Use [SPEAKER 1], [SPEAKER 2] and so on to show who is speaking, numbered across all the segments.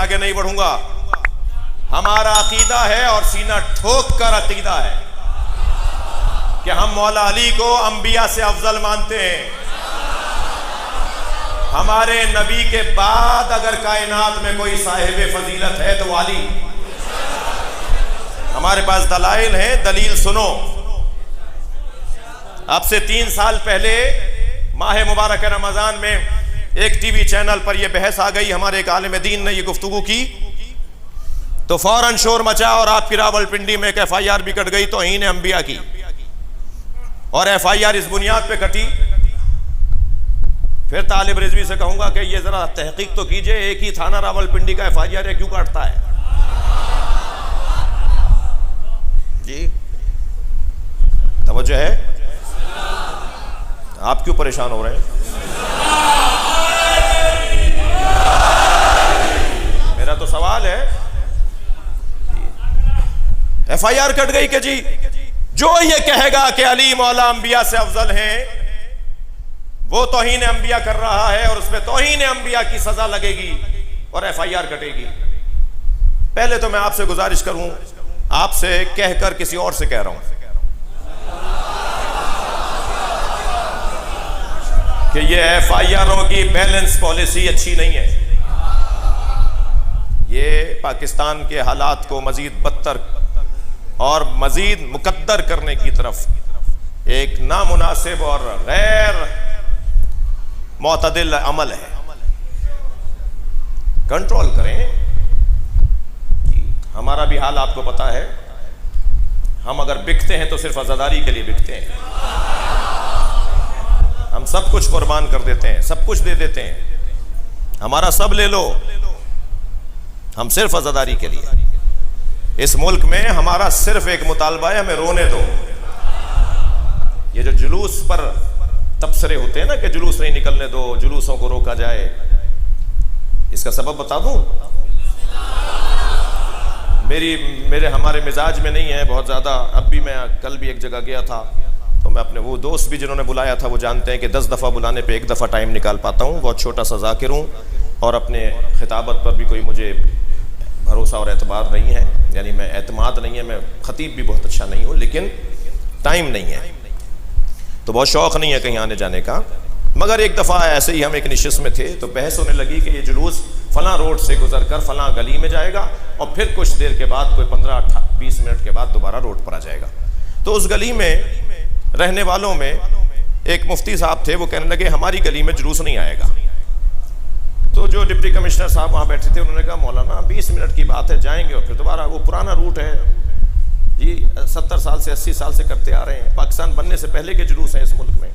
[SPEAKER 1] आगे नहीं बढ़ूंगा। हमारा अकीदा है और सीना ठोक कर अकीदा है कि हम मौला अली को अंबिया से अफजल मानते हैं। हमारे नबी के बाद अगर कायनात में कोई साहिब फजीलत है तो अली। हमारे पास दलाइल हैं, दलील सुनो। अब से 3 साल पहले माह मुबारक रमजान में एक टीवी चैनल पर यह बहस आ गई, हमारे एक आलिम दीन ने यह गुफ्तगू की तो फौरन शोर मचा और आपकी रावलपिंडी में एक FIR भी कट गई तौहीन अंबिया की। और FIR इस बुनियाद पे कटी। फिर तालिब रिजवी से कहूंगा कि ये जरा तहकीक तो कीजिए, एक ही थाना रावलपिंडी का FIR है, क्यों काटता है जी? तवज्जो है? आप क्यों परेशान हो रहे हैं? मेरा तो सवाल है। FIR कट गई कि जी जो ये कहेगा कि अली मौला अंबिया से अफजल हैं वो तौहीन अंबिया कर रहा है और उसमें तौहीन अंबिया की सजा लगेगी और FIR कटेगी। पहले तो मैं आपसे गुजारिश करूं, आपसे कहकर किसी और से कह रहा हूं कि ये FIRों की बैलेंस पॉलिसी अच्छी नहीं है। ये पाकिस्तान के हालात को मजीद बदतर और मजीद मुकद्दर करने की तरफ एक नामुनासिब और गैर मोतदिल अमल है। कंट्रोल करें। हमारा भी हाल आपको पता है। हम अगर बिकते हैं तो सिर्फ आज़ादारी के लिए बिकते हैं। हम सब कुछ कुर्बान कर देते हैं, सब कुछ दे देते हैं, हमारा सब ले लो, हम सिर्फ आज़ादारी के लिए। इस मुल्क में हमारा सिर्फ एक मुतालबा है, हमें रोने दो। ये जो जुलूस पर तबसरे होते हैं ना कि जुलूस नहीं निकलने दो, जुलूसों को रोका जाए, इसका सबब बता दूं? मेरे हमारे मिजाज में नहीं है बहुत ज़्यादा। अब भी मैं कल भी एक जगह गया था तो मैं अपने वो दोस्त भी जिन्होंने बुलाया था वो जानते हैं कि 10 दफ़ा बुलाने पे 1 दफ़ा टाइम निकाल पाता हूँ। बहुत छोटा सा ज़ाकिर हूँ और अपने खिताबत पर भी कोई मुझे भरोसा और एतबार नहीं है, यानी मैं एतमाद नहीं है, मैं ख़तीब भी बहुत अच्छा नहीं हूँ, लेकिन टाइम नहीं है तो बहुत शौक़ नहीं है कहीं आने जाने का। मगर एक दफ़ा ऐसे ही हम एक निशिस्त में थे तो बहस होने लगी कि ये जुलूस फ़लाँ रोड से गुजर कर फ़लाँ गली में जाएगा और फिर कुछ देर के बाद कोई 15-20 मिनट के बाद दोबारा रोड पर आ जाएगा। तो उस गली में रहने वालों में एक मुफ्ती साहब थे, वो कहने लगे हमारी गली में जुलूस नहीं आएगा। तो जो डिप्टी कमिश्नर साहब वहाँ बैठे थे उन्होंने कहा मौलाना 20 मिनट की बात है, जाएंगे और फिर दोबारा। वो पुराना रूट है जी, 70 साल से 80 साल से करते आ रहे हैं, पाकिस्तान बनने से पहले के जुलूस हैं इस मुल्क में।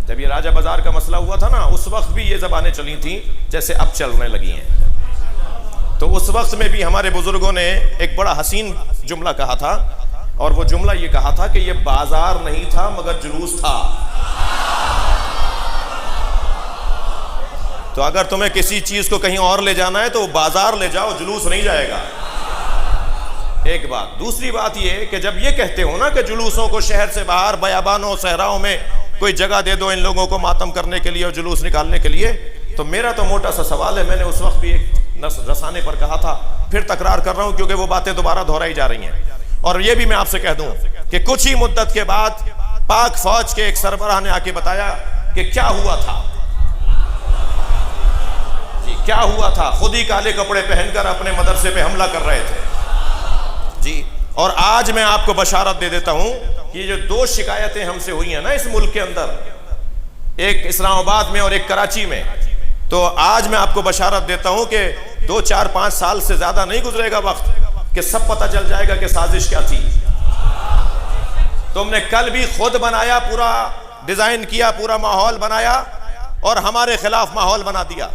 [SPEAKER 1] जब ये राजा बाजार का मसला हुआ था ना, उस वक्त भी ये ज़बानें चली थी जैसे अब चलने लगी हैं। तो उस वक्त में भी हमारे बुजुर्गों ने एक बड़ा हसीन जुमला कहा था और वो जुमला ये कहा था कि ये बाजार नहीं था मगर जुलूस था। तो अगर तुम्हें किसी चीज को कहीं और ले जाना है तो बाजार ले जाओ, जुलूस नहीं जाएगा। एक बात। दूसरी बात ये कि जब ये कहते हो ना कि जुलूसों को शहर से बाहर बयाबानों सहराओं में कोई जगह दे दो इन लोगों को मातम करने के लिए और जुलूस निकालने के लिए, तो मेरा तो मोटा सा सवाल है, मैंने उस वक्त भी एक रसाने पर कहा था, फिर तकरार कर रहा हूं क्योंकि वो बातें दोबारा दोहराई जा रही हैं। और ये भी मैं आपसे कह दूं कि कुछ ही मुद्दत के बाद पाक फौज के एक सरबराह ने आके बताया कि क्या हुआ था जी, क्या हुआ था। खुद ही काले कपड़े पहनकर अपने मदरसे पे हमला कर रहे थे जी। और आज मैं आपको बशारत दे देता हूं कि जो 2 शिकायतें हमसे हुई हैं ना इस मुल्क के अंदर, एक इस्लामाबाद में और एक कराची में, तो आज मैं आपको बशारत देता हूं कि 2, 4, 5 साल से ज्यादा नहीं गुजरेगा वक्त कि सब पता चल जाएगा कि साजिश क्या थी। तुमने कल भी खुद बनाया, पूरा डिजाइन किया, पूरा माहौल बनाया और हमारे खिलाफ माहौल बना दिया,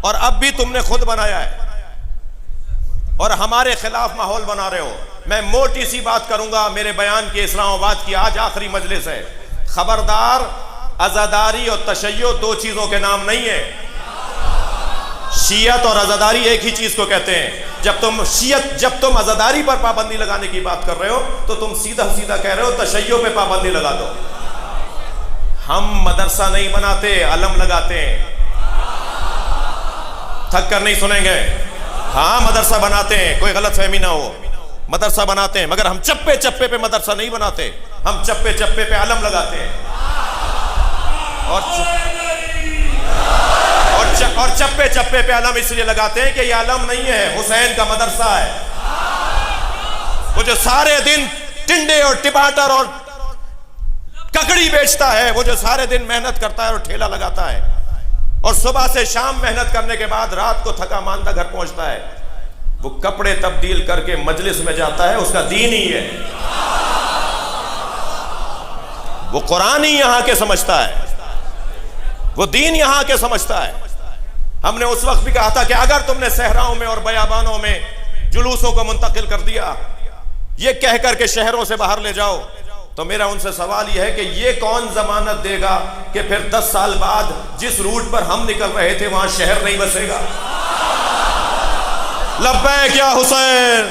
[SPEAKER 1] और अब भी तुमने खुद बनाया है और हमारे खिलाफ माहौल बना रहे हो। मैं मोटी सी बात करूंगा मेरे बयान की, इस्लामाबाद की आज आखिरी मजलिस है। खबरदार, अज़ादारी और तशय्यो 2 चीजों के नाम नहीं है। शियत और अज़ादारी एक ही चीज को कहते हैं। जब तुम अज़ादारी पर पाबंदी लगाने की बात कर रहे हो तो तुम सीधा सीधा कह रहे हो तशय्यो पे पाबंदी लगा दो। हम मदरसा नहीं बनाते, अलम लगाते हैं। थक कर नहीं सुनेंगे। हाँ मदरसा बनाते हैं, कोई गलत फहमी ना हो, मदरसा बनाते हैं, मगर हम चप्पे चप्पे पे मदरसा नहीं बनाते, हम चप्पे चप्पे पे आलम लगाते हैं। और चप्पे चप्पे पे आलम इसलिए लगाते हैं कि ये आलम नहीं है, हुसैन का मदरसा है। वो जो सारे दिन टिंडे और टमाटर और ककड़ी बेचता है, वो जो सारे दिन मेहनत करता है और ठेला लगाता है, और सुबह से शाम मेहनत करने के बाद रात को थका मांदा घर पहुंचता है, वो कपड़े तब्दील करके मजलिस में जाता है, उसका दीन ही है, वो कुरान ही यहां के समझता है, वो दीन यहां के समझता है। हमने उस वक्त भी कहा था कि अगर तुमने सहराओं में और बयाबानों में जुलूसों को मुंतकिल कर दिया, ये कह करके शहरों से बाहर ले जाओ, तो मेरा उनसे सवाल यह है कि ये कौन जमानत देगा कि फिर 10 साल बाद जिस रूट पर हम निकल रहे थे वहां शहर नहीं बसेगा। लब्बैक या हुसैन।